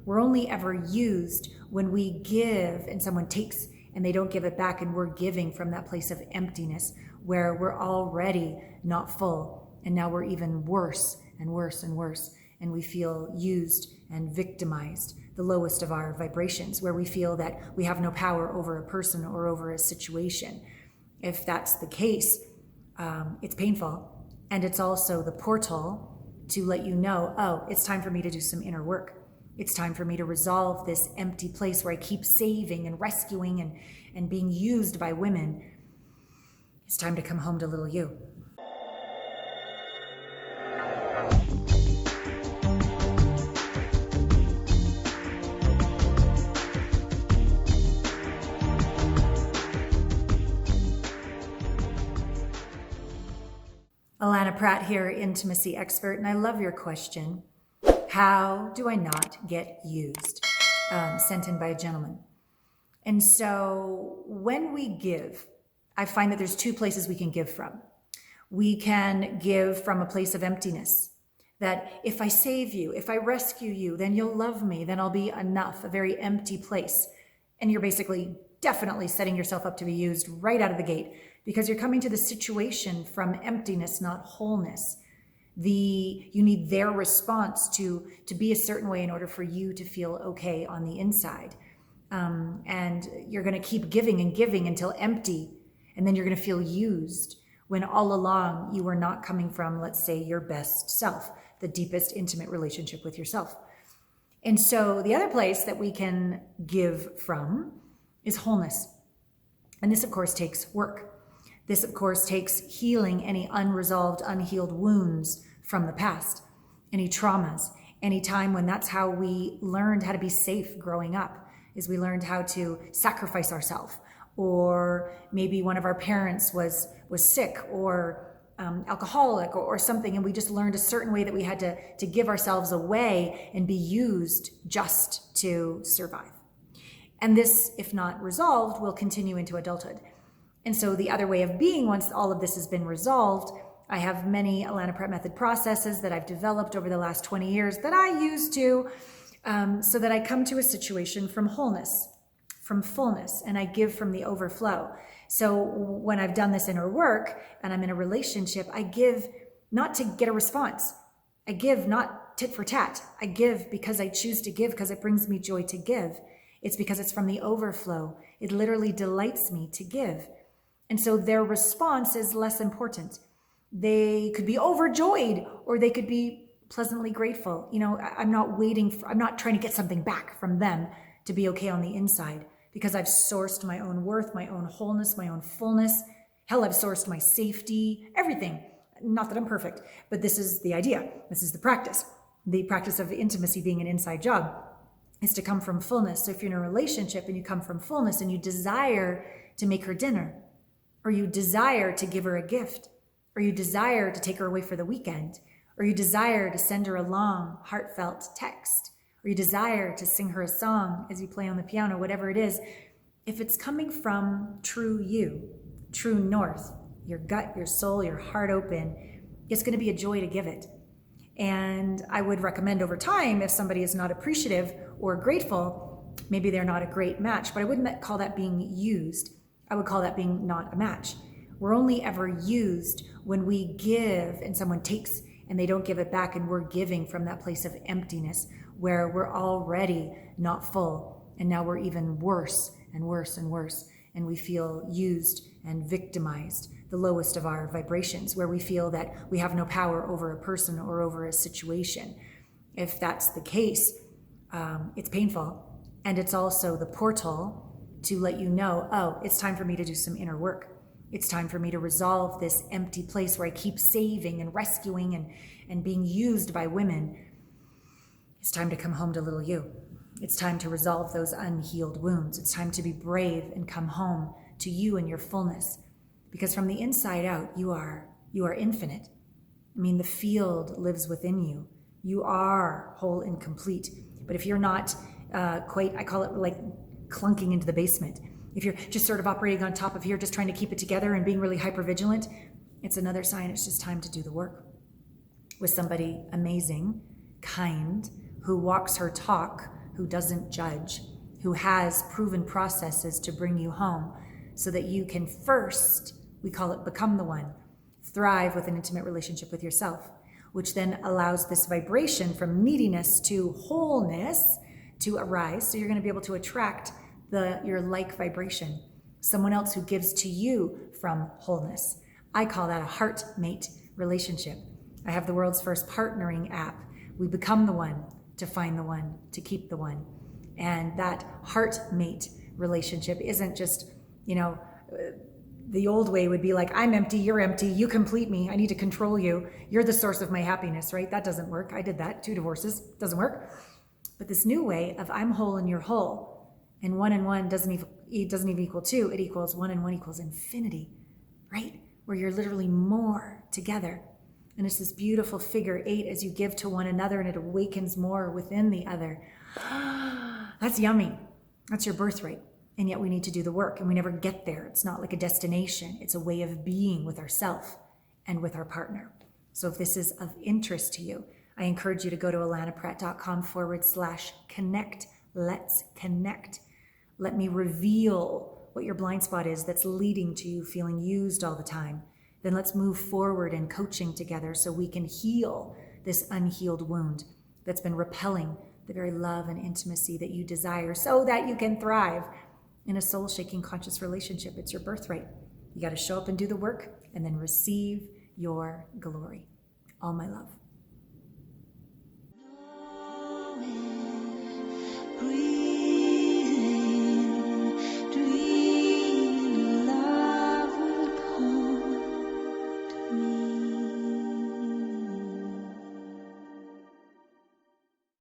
We're only ever used when we give and someone takes and they don't give it back, and we're giving from that place of emptiness where we're already not full, and now we're even worse and worse and worse, and we feel used and victimized, the lowest of our vibrations, where we feel that we have no power over a person or over a situation. If that's the case, it's painful, and it's also the portal to let you know, oh, it's time for me to do some inner work. It's time for me to resolve this empty place where I keep saving and rescuing and being used by women. It's time to come home to little you. Alana Pratt here, intimacy expert, and I love your question. How do I not get used? Sent in by a gentleman. And so when we give, I find that there's two places we can give from. We can give from a place of emptiness, that if I save you, if I rescue you, then you'll love me, then I'll be enough, a very empty place. And you're basically definitely setting yourself up to be used right out of the gate, because you're coming to the situation from emptiness, not wholeness. You need their response to be a certain way in order for you to feel okay on the inside. And you're going to keep giving and giving until empty, and then you're going to feel used when all along you were not coming from, let's say, your best self, the deepest intimate relationship with yourself. And so the other place that we can give from is wholeness. And this, of course, takes work. This, of course, takes healing any unresolved, unhealed wounds from the past, any traumas, any time when that's how we learned how to be safe growing up, is we learned how to sacrifice ourselves, or maybe one of our parents was sick or alcoholic or something, and we just learned a certain way that we had to give ourselves away and be used just to survive. And this, if not resolved, will continue into adulthood. And so the other way of being, once all of this has been resolved, I have many Alana Pratt method processes that I've developed over the last 20 years that I use to, so that I come to a situation from wholeness, from fullness, and I give from the overflow. So when I've done this inner work and I'm in a relationship, I give not to get a response. I give not tit for tat. I give because I choose to give, because it brings me joy to give. It's because it's from the overflow. It literally delights me to give. And so their response is less important. They could be overjoyed, or they could be pleasantly grateful. I'm not trying to get something back from them to be okay on the inside, because I've sourced my own worth, my own wholeness, my own fullness. Hell, I've sourced my safety, everything. Not that I'm perfect, but this is the idea. This is the practice. The practice of intimacy being an inside job is to come from fullness. So if you're in a relationship and you come from fullness and you desire to make her dinner, or you desire to give her a gift, or you desire to take her away for the weekend, or you desire to send her a long, heartfelt text, or you desire to sing her a song as you play on the piano, whatever it is, if it's coming from true you, true north, your gut, your soul, your heart open, it's going to be a joy to give it. And I would recommend over time, if somebody is not appreciative or grateful, maybe they're not a great match, but I wouldn't call that being used. I would call that being not a match. We're only ever used when we give and someone takes and they don't give it back, and we're giving from that place of emptiness where we're already not full, and now we're even worse and worse and worse, and we feel used and victimized, the lowest of our vibrations, where we feel that we have no power over a person or over a situation. If that's the case, it's painful, and it's also the portal to let you know, oh, it's time for me to do some inner work. It's time for me to resolve this empty place where I keep saving and rescuing and being used by women. It's time to come home to little you. It's time to resolve those unhealed wounds. It's time to be brave and come home to you and your fullness. Because from the inside out, you are infinite. I mean, the field lives within you. You are whole and complete. But if you're not quite, I call it like clunking into the basement. If you're just sort of operating on top of here, just trying to keep it together and being really hypervigilant, it's another sign it's just time to do the work with somebody amazing, kind, who walks her talk who doesn't judge, who has proven processes to bring you home so that you can first, we call it become the one, thrive with an intimate relationship with yourself, which then allows this vibration from neediness to wholeness to arise. So you're going to be able to attract your like vibration, someone else who gives to you from wholeness. I call that a heartmate relationship. I have the world's first partnering app. We become the one to find the one, to keep the one. And that heartmate relationship isn't just, the old way would be like, I'm empty, you're empty, you complete me, I need to control you, you're the source of my happiness, right? That doesn't work. I did that, 2 divorces, doesn't work. But this new way of I'm whole and you're whole, and 1 and 1 doesn't even equal 2, it equals 1 and 1 equals infinity, right? Where you're literally more together. And it's this beautiful figure 8 as you give to one another and it awakens more within the other. That's yummy. That's your birthright. And yet we need to do the work and we never get there. It's not like a destination. It's a way of being with ourselves and with our partner. So if this is of interest to you, I encourage you to go to alanapratt.com/connect. Let's connect. Let me reveal what your blind spot is that's leading to you feeling used all the time. Then let's move forward in coaching together so we can heal this unhealed wound that's been repelling the very love and intimacy that you desire so that you can thrive in a soul-shaking conscious relationship. It's your birthright. You got to show up and do the work and then receive your glory. All my love.